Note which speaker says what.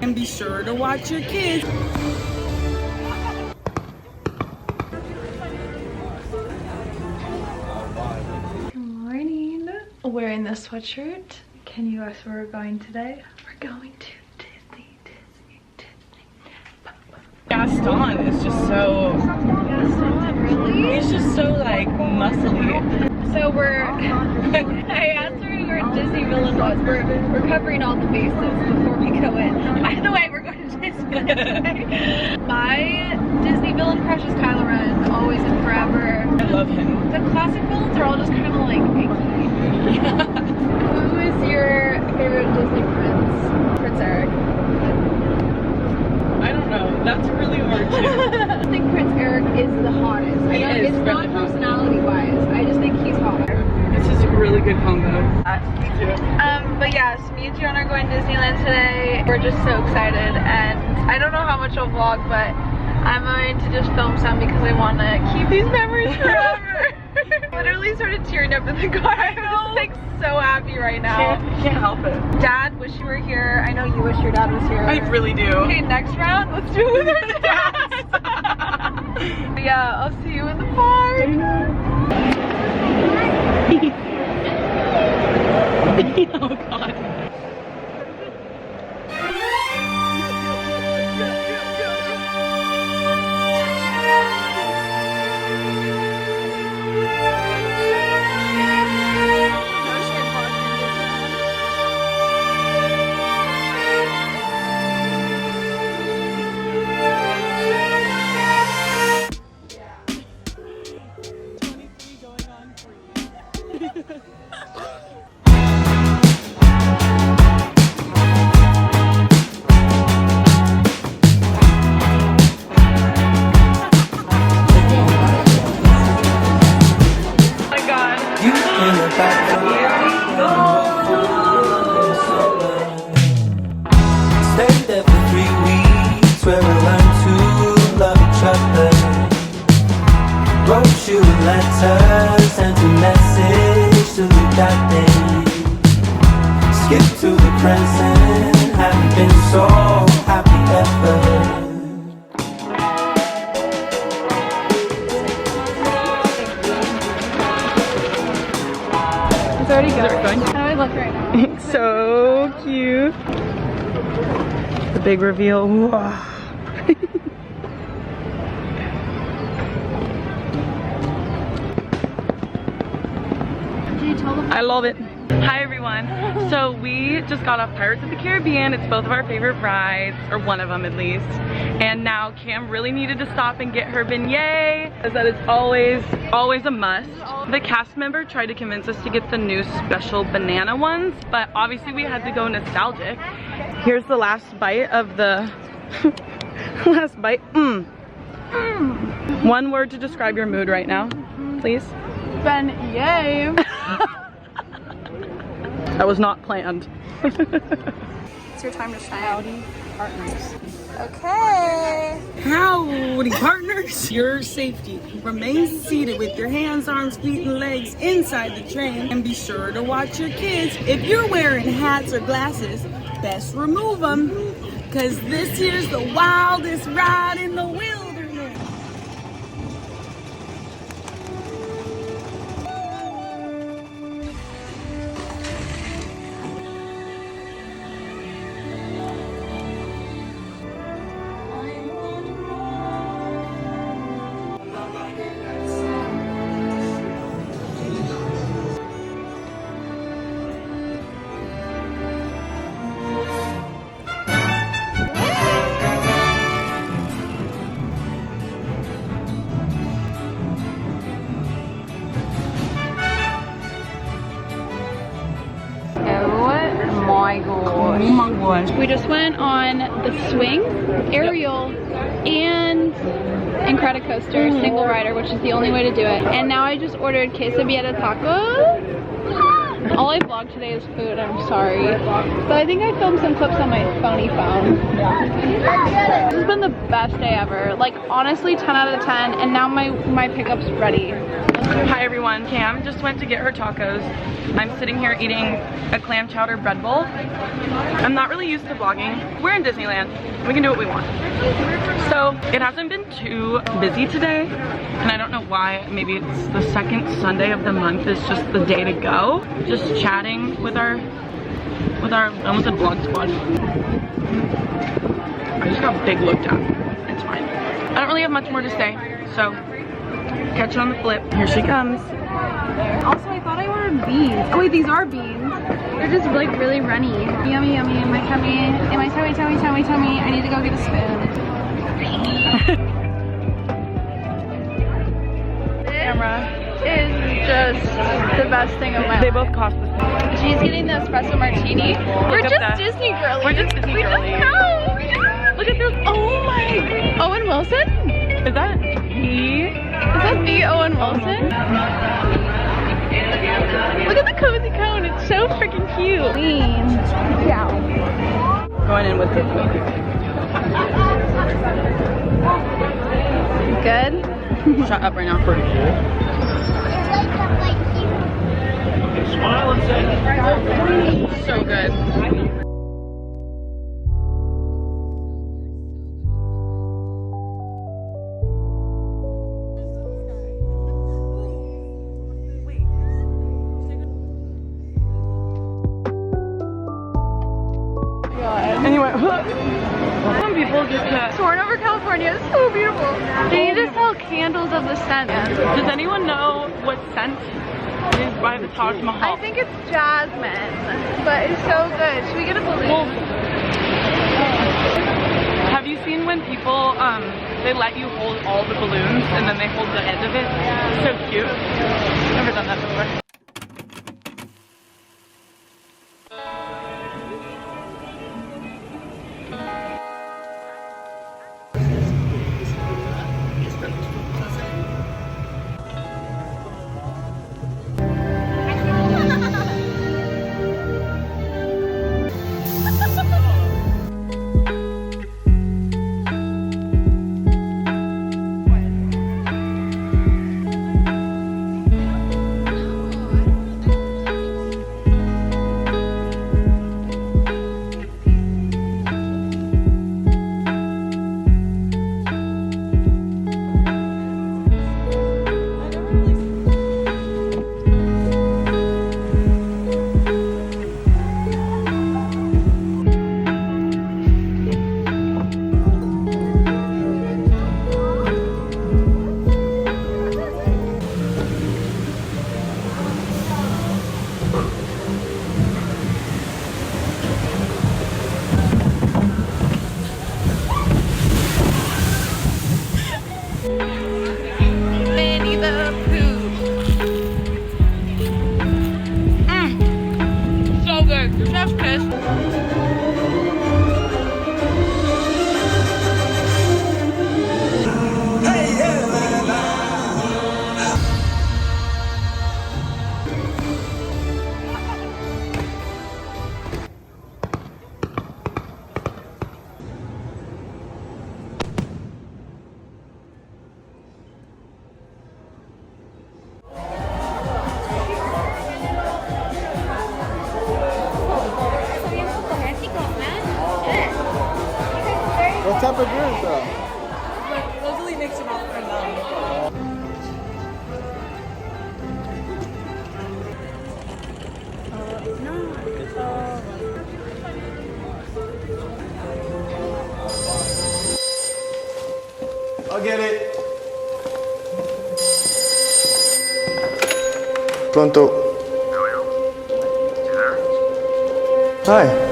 Speaker 1: And be sure to watch your kids.
Speaker 2: Good morning. Wearing this sweatshirt. Can you guess where we're going today? We're going to Disney.
Speaker 1: Gaston is just so...
Speaker 2: Gaston, really?
Speaker 1: He's just so like muscly.
Speaker 2: So I asked her where Disney Villain was. We're covering all the bases before we go in. By the way, we're going to Disneyland today. My Disney villain crush is Kylo Ren, always and forever.
Speaker 1: I love him.
Speaker 2: The classic villains are all just kind of like icky. Who is your favorite Disney prince? Prince Eric.
Speaker 1: I don't know. That's really hard too.
Speaker 2: I think Prince Eric is the hottest. I know it's not personality-wise. I just think he's hot.
Speaker 1: This is a really good combo.
Speaker 2: Me too. But yeah, so me and Gianna are going to Disneyland today. We're just so excited, and I don't know how much I'll vlog, but I'm going to just film some because I want to keep these memories forever. Literally started tearing up in the car. I'm just like so happy right now.
Speaker 1: Can't help it.
Speaker 2: Dad, wish you were here. I know you wish your dad was here.
Speaker 1: I really do.
Speaker 2: Okay, next round, let's do it with our dads. But yeah, I'll see you in the park.
Speaker 1: Oh god.
Speaker 3: Stayed there for 3 weeks where we learned to love each other. Wrote you letters, sent a message to the that day. Skip to the present, haven't been so happy ever.
Speaker 2: It's already going. How do I look right now?
Speaker 1: So cute. The big reveal. Wow. I love it. Hi everyone. So we just got off Pirates of the Caribbean. It's both of our favorite rides, or one of them at least. And now Cam really needed to stop and get her beignet, because that is always a must. The cast member tried to convince us to get the new special banana ones, but obviously we had to go nostalgic. Here's the last bite of the last bite. One word to describe your mood right now, please.
Speaker 2: Beignet.
Speaker 1: That was not planned.
Speaker 2: It's your time to shine. Howdy, partners. Okay.
Speaker 1: Howdy, partners. Your safety. Remain seated with your hands, arms, feet, and legs inside the train. And be sure to watch your kids. If you're wearing hats or glasses, best remove them. Because this here's the wildest ride in the wilderness. Oh my gosh.
Speaker 2: We just went on the swing, aerial, and Incredicoaster, single rider, which is the only way to do it. And now I just ordered quesadilla tacos. All I vlogged today is food, I'm sorry. But I think I filmed some clips on my phony phone. This has been the best day ever. Like honestly 10 out of 10, and now my pickup's ready.
Speaker 1: Hi everyone, Cam just went to get her tacos. I'm sitting here eating a clam chowder bread bowl. I'm not really used to vlogging. We're in Disneyland, we can do what we want. So it hasn't been too busy today, and I don't know why. Maybe it's the second Sunday of the month is just the day to go. Just chatting with our, I almost said vlog squad. I just got big looked at. It's fine. I don't really have much more to say, so catch you on the flip. Here she comes.
Speaker 2: Also, I thought I ordered beans. Oh wait, these are beans. They're just like really runny. Yummy, yummy in my tummy. In my tummy, tummy, tummy, tummy. I need to go get a spoon.
Speaker 1: Camera
Speaker 2: is just the best thing of my life.
Speaker 1: They both cost the same.
Speaker 2: She's getting the espresso martini. We're just Disney girlies.
Speaker 1: We're just Disney girlies. Look at this. Oh my.
Speaker 2: Owen Wilson?
Speaker 1: Is that he?
Speaker 2: Is that the Owen Wilson? Look at the cozy cone. It's so freaking cute. Lean. Yeah.
Speaker 1: Going in with this one.
Speaker 2: Good?
Speaker 1: Shut up right now. Pretty cool. So good. Anyway, some people just
Speaker 2: Torn Over California is so beautiful. They need to sell candles of the scent.
Speaker 1: Does anyone know what scent is by the Taj Mahal?
Speaker 2: I think it's jasmine, but it's so good. Should we get a balloon?
Speaker 1: Well, have you seen when people, they let you hold all the balloons and then they hold the end of it? It's so cute. Never done that before.
Speaker 4: What type of beer is that?
Speaker 1: Rosalie makes them all for them.
Speaker 4: I'll get it. Pronto. Hi.